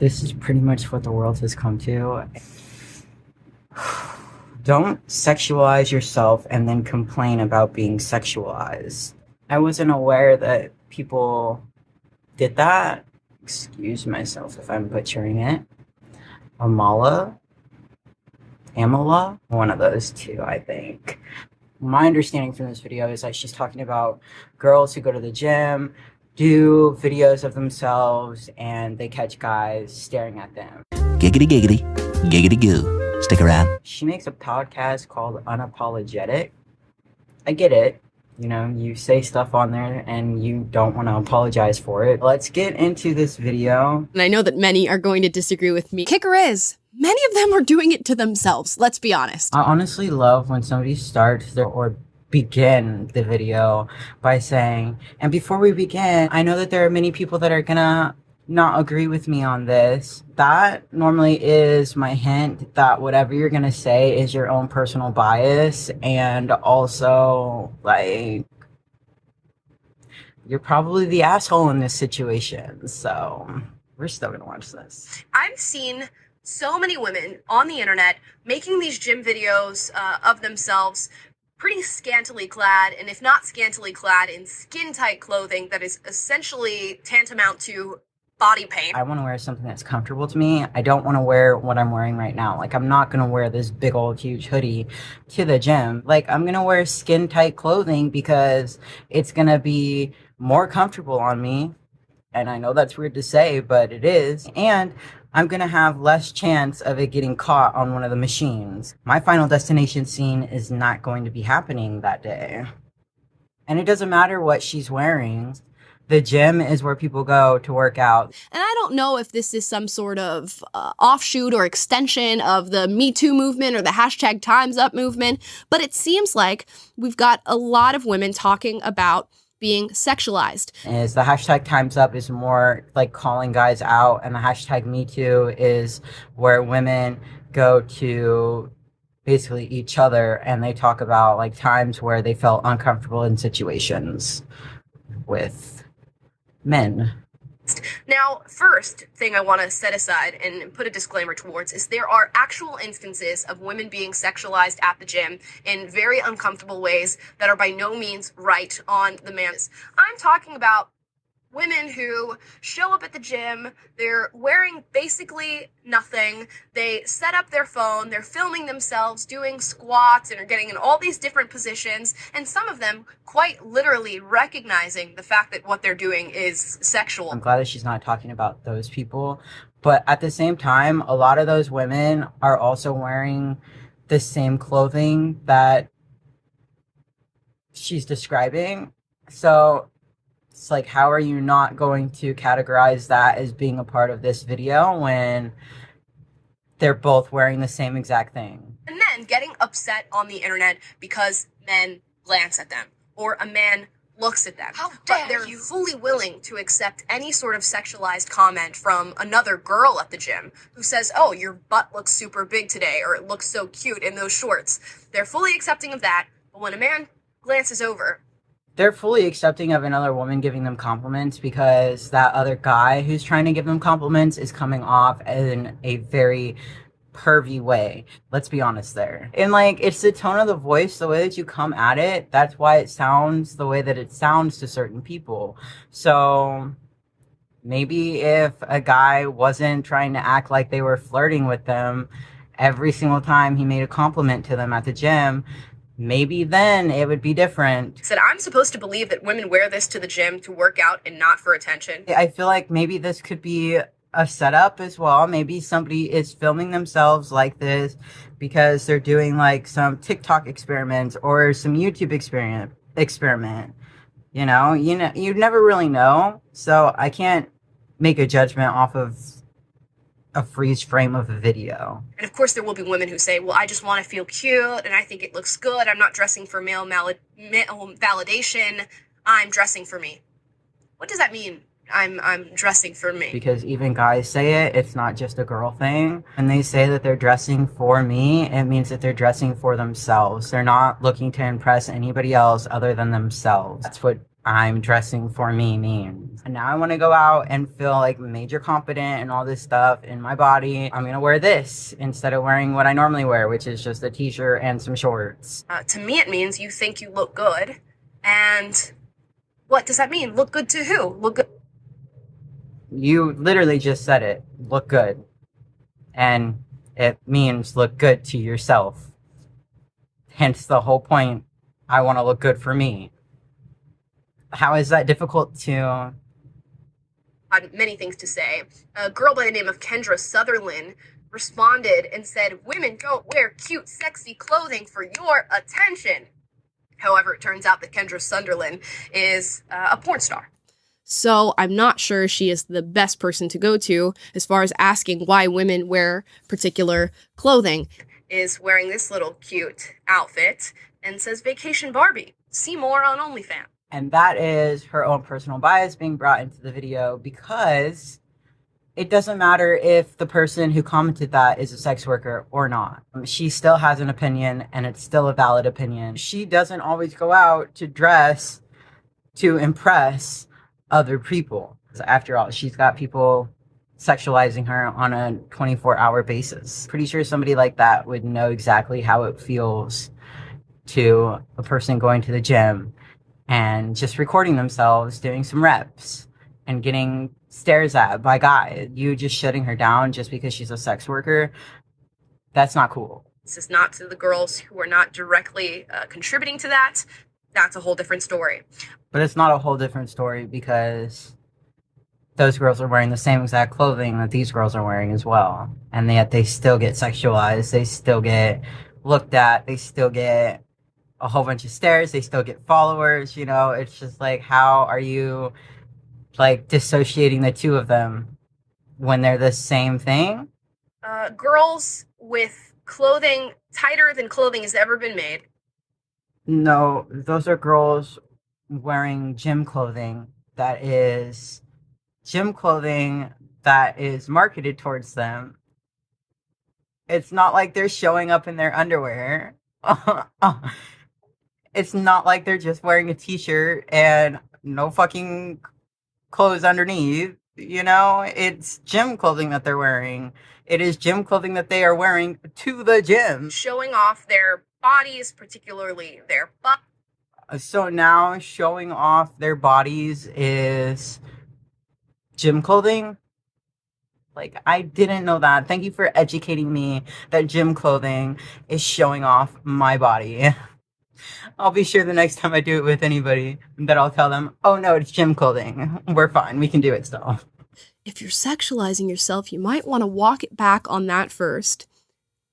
This is pretty much what the world has come to. Don't sexualize yourself and then complain about being sexualized. I wasn't aware that people did that. Excuse myself if I'm butchering it. Amala? Amala? One of those two, I think. My understanding from this video is that she's talking about girls who go to the gym, do videos of themselves, and they catch guys staring at them. Giggity giggity, giggity goo. Stick around. She makes a podcast called Unapologetic. I get it. You know, you say stuff on there and you don't want to apologize for it. Let's get into this video. And I know that many are going to disagree with me. Kicker is, many of them are doing it to themselves, let's be honest. I honestly love when somebody starts or begin the video by saying, and before we begin, I know that there are many people that are gonna not agree with me on this. That normally is my hint that whatever you're gonna say is your own personal bias, and also, like, you're probably the asshole in this situation, so we're still gonna watch this. I've seen so many women on the internet making these gym videos of themselves pretty scantily clad, and if not scantily clad, in skin-tight clothing that is essentially tantamount to body paint. I want to wear something that's comfortable to me. I don't want to wear what I'm wearing right now. Like, I'm not going to wear this big old huge hoodie to the gym. Like, I'm going to wear skin tight clothing because it's going to be more comfortable on me. And I know that's weird to say, but it is. And I'm going to have less chance of it getting caught on one of the machines. My final destination scene is not going to be happening that day. And it doesn't matter what she's wearing. The gym is where people go to work out. And I don't know if this is some sort of offshoot or extension of the Me Too movement or the hashtag Time's Up movement, but it seems like we've got a lot of women talking about being sexualized. Is the hashtag Time's Up is more like calling guys out, and the hashtag Me Too is where women go to basically each other and they talk about like times where they felt uncomfortable in situations with men. Now, first thing I want to set aside and put a disclaimer towards is there are actual instances of women being sexualized at the gym in very uncomfortable ways that are by no means right on the man's. I'm talking about women who show up at the gym, they're wearing basically nothing, they set up their phone, they're filming themselves doing squats and are getting in all these different positions, and some of them quite literally recognizing the fact that what they're doing is sexual. I'm glad that she's not talking about those people, but at the same time, a lot of those women are also wearing the same clothing that she's describing. So it's like, how are you not going to categorize that as being a part of this video when they're both wearing the same exact thing? And then getting upset on the internet because men glance at them or a man looks at them. How dare they're you? Fully willing to accept any sort of sexualized comment from another girl at the gym who says, oh, your butt looks super big today, or it looks so cute in those shorts. They're fully accepting of that, but when a man glances over, they're fully accepting of another woman giving them compliments because that other guy who's trying to give them compliments is coming off in a very pervy way. Let's be honest there. And like, it's the tone of the voice, the way that you come at it. That's why it sounds the way that it sounds to certain people. So maybe if a guy wasn't trying to act like they were flirting with them every single time he made a compliment to them at the gym, maybe then it would be different. Said, I'm supposed to believe that women wear this to the gym to work out and not for attention. I feel like maybe this could be a setup as well. Maybe somebody is filming themselves like this because they're doing like some TikTok experiments or some YouTube experiment. You know, you never really know. So I can't make a judgment off of a freeze frame of a video. And of course there will be women who say, well, I just want to feel cute and I think it looks good. I'm not dressing for male validation. I'm dressing for me. What does that mean? I'm dressing for me? Because even guys say it, it's not just a girl thing. When they say that they're dressing for me, it means that they're dressing for themselves. They're not looking to impress anybody else other than themselves. That's what I'm dressing for me means. And now I want to go out and feel like major confident and all this stuff in my body. I'm going to wear this instead of wearing what I normally wear, which is just a t-shirt and some shorts. To me, it means you think you look good. And what does that mean? Look good to who? Look good. You literally just said it. Look good. And it means look good to yourself. Hence the whole point. I want to look good for me. How is that difficult to... Many things to say. A girl by the name of Kendra Sutherland responded and said, "Women don't wear cute, sexy clothing for your attention." However, it turns out that Kendra Sunderland is a porn star. So I'm not sure she is the best person to go to as far as asking why women wear particular clothing. Is wearing this little cute outfit and says Vacation Barbie. See more on OnlyFans. And that is her own personal bias being brought into the video, because it doesn't matter if the person who commented that is a sex worker or not. She still has an opinion, and it's still a valid opinion. She doesn't always go out to dress to impress other people. After all, she's got people sexualizing her on a 24-hour basis. Pretty sure somebody like that would know exactly how it feels to a person going to the gym and just recording themselves doing some reps and getting stares at by guys. You just shutting her down just because she's a sex worker, that's not cool. This is not to the girls who are not directly contributing to that. That's a whole different story. But it's not a whole different story, because those girls are wearing the same exact clothing that these girls are wearing as well. And yet they still get sexualized. They still get looked at. They still get a whole bunch of stares. They still get followers. You know, it's just like, how are you like dissociating the two of them when they're the same thing? Girls with clothing tighter than clothing has ever been made. No, those are girls wearing gym clothing that is marketed towards them. It's not like they're showing up in their underwear. It's not like they're just wearing a t-shirt and no fucking clothes underneath. You know, it's gym clothing that they're wearing. It is gym clothing that they are wearing to the gym. Showing off their bodies, particularly their butt. So now showing off their bodies is gym clothing? Like, I didn't know that. Thank you for educating me that gym clothing is showing off my body. I'll be sure the next time I do it with anybody that I'll tell them, oh no, it's gym clothing. We're fine. We can do it still. If you're sexualizing yourself, you might want to walk it back on that first.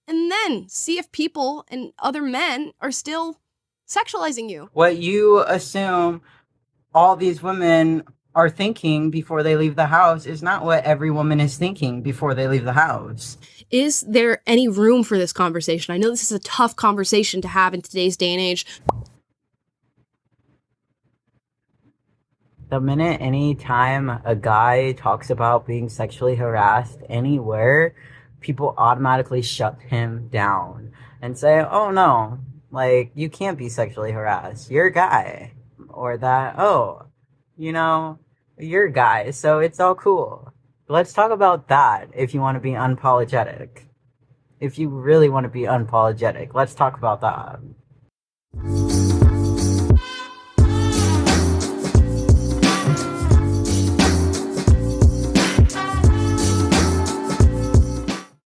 And then see if people and other men are still sexualizing you. What you assume all these women are thinking before they leave the house is not what every woman is thinking before they leave the house. Is there any room for this conversation? I know this is a tough conversation to have in today's day and age. The minute any time a guy talks about being sexually harassed anywhere, people automatically shut him down and say, oh no, like, you can't be sexually harassed. You're a guy. Or that, oh, you know, you're a guy, so it's all cool. Let's talk about that if you want to be unapologetic. If you really want to be unapologetic, let's talk about that.